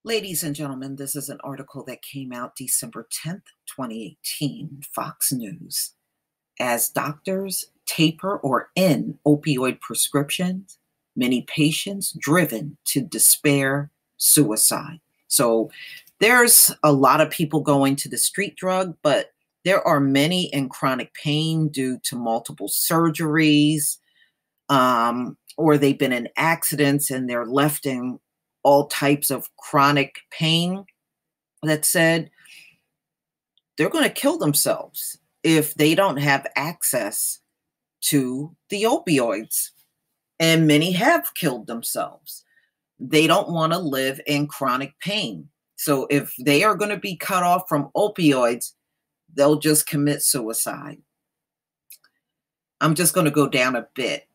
Ladies and gentlemen, this is an article that came out December 10th, 2018, Fox News. As doctors taper or end opioid prescriptions, many patients driven to despair, suicide. So there's a lot of people going to the street drug, but there are many in chronic pain due to multiple surgeries, or they've been in accidents and they're left in all types of chronic pain that said they're going to kill themselves if they don't have access to the opioids. And many have killed themselves. They don't want to live in chronic pain. So if they are going to be cut off from opioids, they'll just commit suicide. I'm just going to go down a bit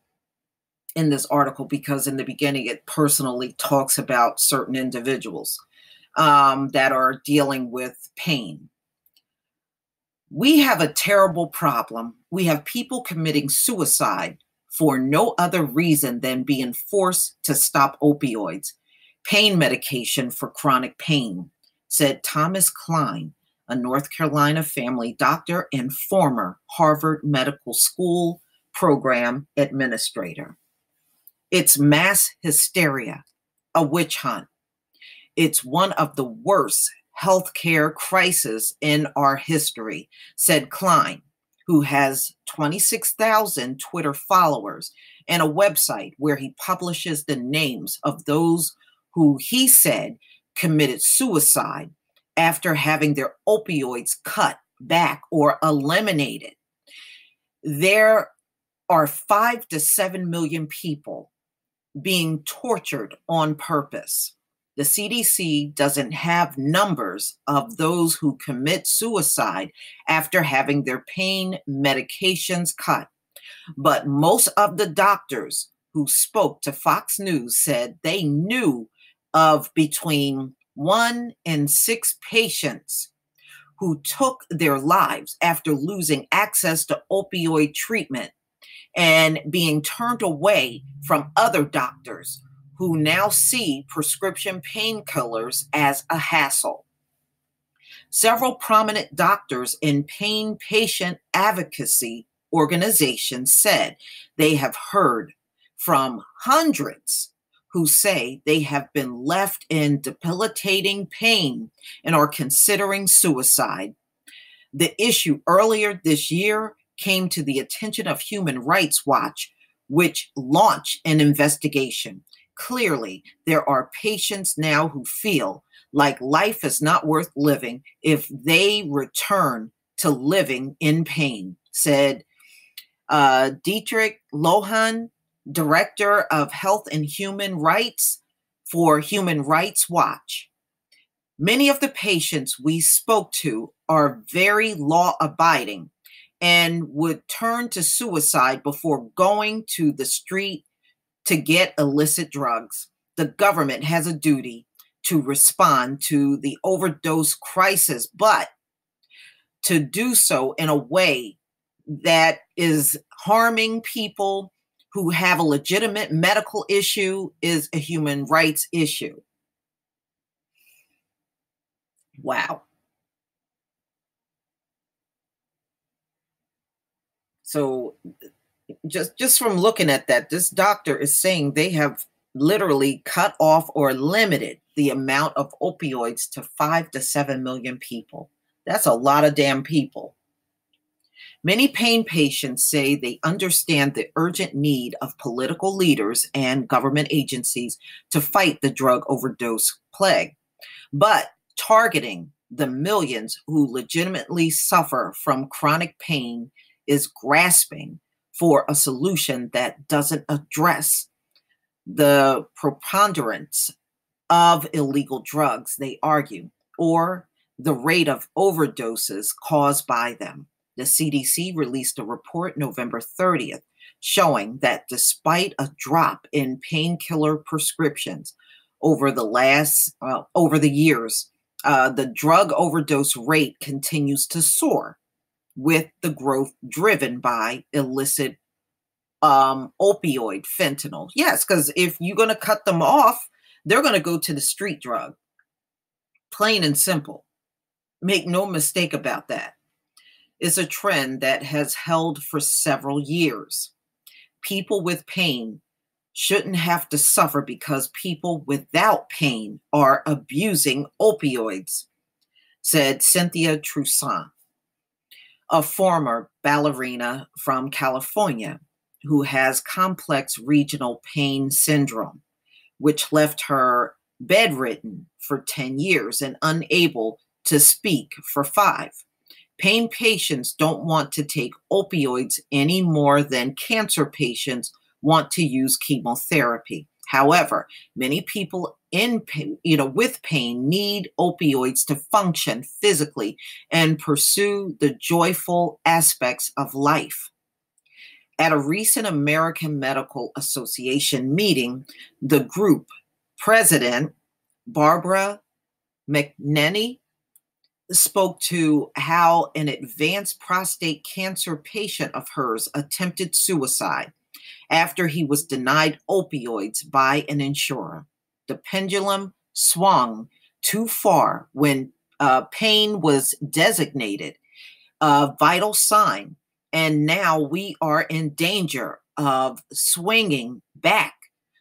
in this article because in the beginning it personally talks about certain individuals that are dealing with pain. We have a terrible problem. We have people committing suicide for no other reason than being forced to stop opioids, pain medication for chronic pain, said Thomas Klein, a North Carolina family doctor and former Harvard Medical School program administrator. It's mass hysteria, a witch hunt. It's one of the worst healthcare crises in our history, said Klein, who has 26,000 Twitter followers and a website where he publishes the names of those who he said committed suicide after having their opioids cut back or eliminated. There are 5 to 7 million people being tortured on purpose. The CDC doesn't have numbers of those who commit suicide after having their pain medications cut. But most of the doctors who spoke to Fox News said they knew of between 1 and 6 patients who took their lives after losing access to opioid treatment and being turned away from other doctors who now see prescription painkillers as a hassle. Several prominent doctors in pain patient advocacy organizations said they have heard from hundreds who say they have been left in debilitating pain and are considering suicide. The issue earlier this year came to the attention of Human Rights Watch, which launched an investigation. Clearly, there are patients now who feel like life is not worth living if they return to living in pain, said Dietrich Lohan, Director of Health and Human Rights for Human Rights Watch. Many of the patients we spoke to are very law-abiding and would turn to suicide before going to the street to get illicit drugs. The government has a duty to respond to the overdose crisis, but to do so in a way that is harming people who have a legitimate medical issue is a human rights issue. Wow. So just from looking at that, this doctor is saying they have literally cut off or limited the amount of opioids to 5 to 7 million people. That's a lot of damn people. Many pain patients say they understand the urgent need of political leaders and government agencies to fight the drug overdose plague. But targeting the millions who legitimately suffer from chronic pain is grasping for a solution that doesn't address the preponderance of illegal drugs, they argue, or the rate of overdoses caused by them. The CDC released a report November 30th showing that despite a drop in painkiller prescriptions over the years, the drug overdose rate continues to soar, with the growth driven by illicit opioid fentanyl. Yes, because if you're going to cut them off, they're going to go to the street drug. Plain and simple. Make no mistake about that. It's a trend that has held for several years. People with pain shouldn't have to suffer because people without pain are abusing opioids, said Cynthia Toussaint, a former ballerina from California who has complex regional pain syndrome, which left her bedridden for 10 years and unable to speak for 5. Pain patients don't want to take opioids any more than cancer patients want to use chemotherapy. However, many people in pain, with pain need opioids to function physically and pursue the joyful aspects of life. At a recent American Medical Association meeting, the group president, Barbara McNenny, spoke to how an advanced prostate cancer patient of hers attempted suicide after he was denied opioids by an insurer. The pendulum swung too far when pain was designated a vital sign, and now we are in danger of swinging back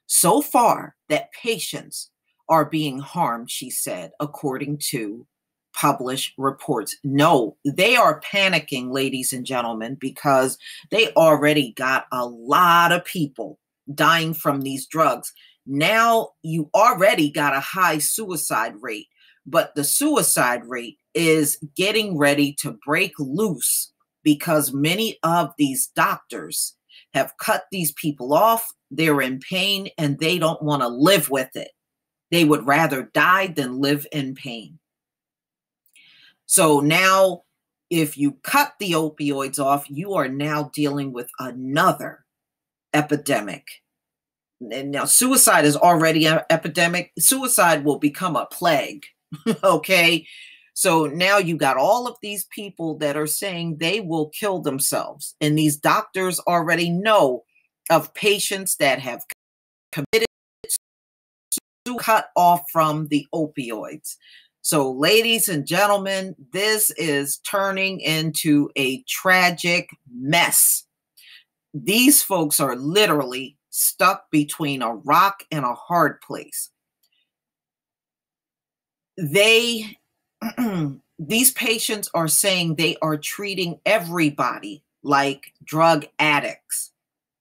so far that patients are being harmed, she said, according to published reports. No, they are panicking, ladies and gentlemen, because they already got a lot of people dying from these drugs. Now you already got a high suicide rate, but the suicide rate is getting ready to break loose because many of these doctors have cut these people off. They're in pain and they don't want to live with it. They would rather die than live in pain. So now, if you cut the opioids off, you are now dealing with another epidemic. And now suicide is already an epidemic. Suicide will become a plague. Okay. So now you got all of these people that are saying they will kill themselves. And these doctors already know of patients that have committed to cut off from the opioids. So, ladies and gentlemen, this is turning into a tragic mess. These folks are literally stuck between a rock and a hard place. These patients are saying they are treating everybody like drug addicts.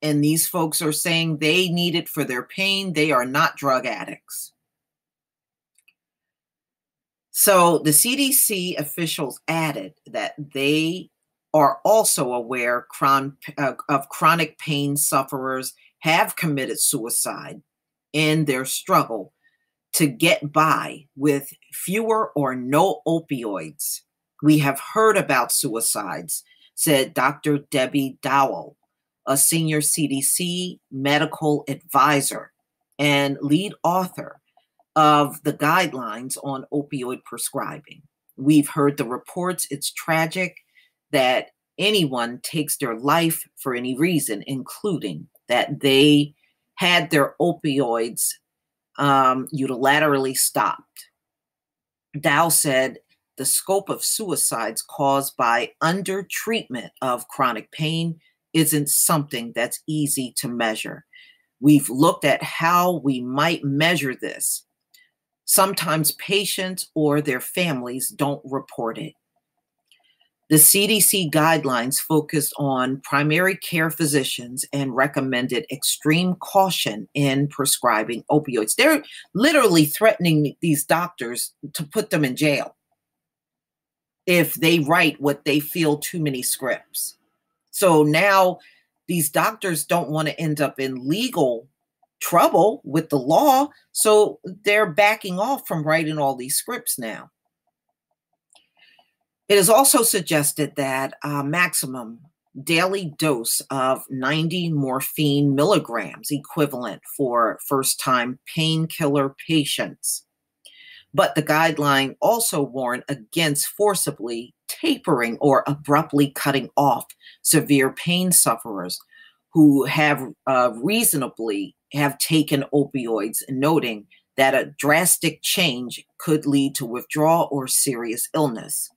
And these folks are saying they need it for their pain. They are not drug addicts. So the CDC officials added that they are also aware of chronic pain sufferers have committed suicide in their struggle to get by with fewer or no opioids. We have heard about suicides, said Dr. Debbie Dowell, a senior CDC medical advisor and lead author of the guidelines on opioid prescribing. We've heard the reports. It's tragic that anyone takes their life for any reason, including that they had their opioids unilaterally stopped. Dow said the scope of suicides caused by undertreatment of chronic pain isn't something that's easy to measure. We've looked at how we might measure this. Sometimes patients or their families don't report it. The CDC guidelines focus on primary care physicians and recommended extreme caution in prescribing opioids. They're literally threatening these doctors to put them in jail if they write what they feel too many scripts. So now these doctors don't want to end up in legal trouble with the law, so they're backing off from writing all these scripts now. It is also suggested that a maximum daily dose of 90 morphine milligrams equivalent for first-time painkiller patients. But the guideline also warned against forcibly tapering or abruptly cutting off severe pain sufferers who have reasonably have taken opioids, noting that a drastic change could lead to withdrawal or serious illness.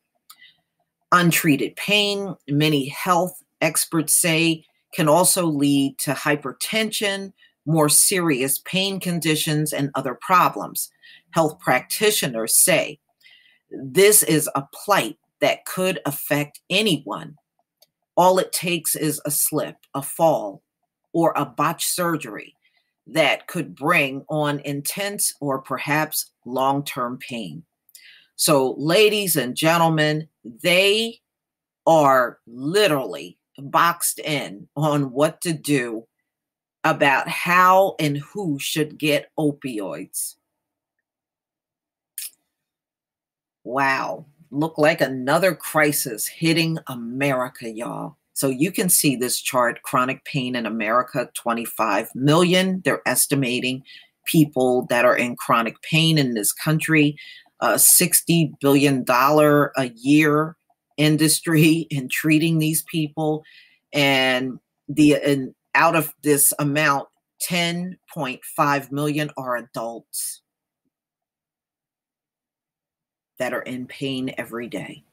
Untreated pain, many health experts say, can also lead to hypertension, more serious pain conditions, and other problems. Health practitioners say this is a plight that could affect anyone. All it takes is a slip, a fall, or a botched surgery that could bring on intense or perhaps long-term pain. So, ladies and gentlemen, they are literally boxed in on what to do about how and who should get opioids. Wow. Look like another crisis hitting America, y'all. So you can see this chart, chronic pain in America, 25 million. They're estimating people that are in chronic pain in this country, $60 billion a year industry in treating these people. And out of this amount, 10.5 million are adults that are in pain every day.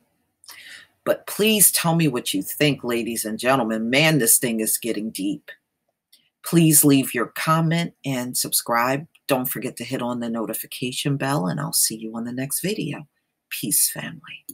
But please tell me what you think, ladies and gentlemen. Man, this thing is getting deep. Please leave your comment and subscribe. Don't forget to hit on the notification bell, and I'll see you on the next video. Peace, family.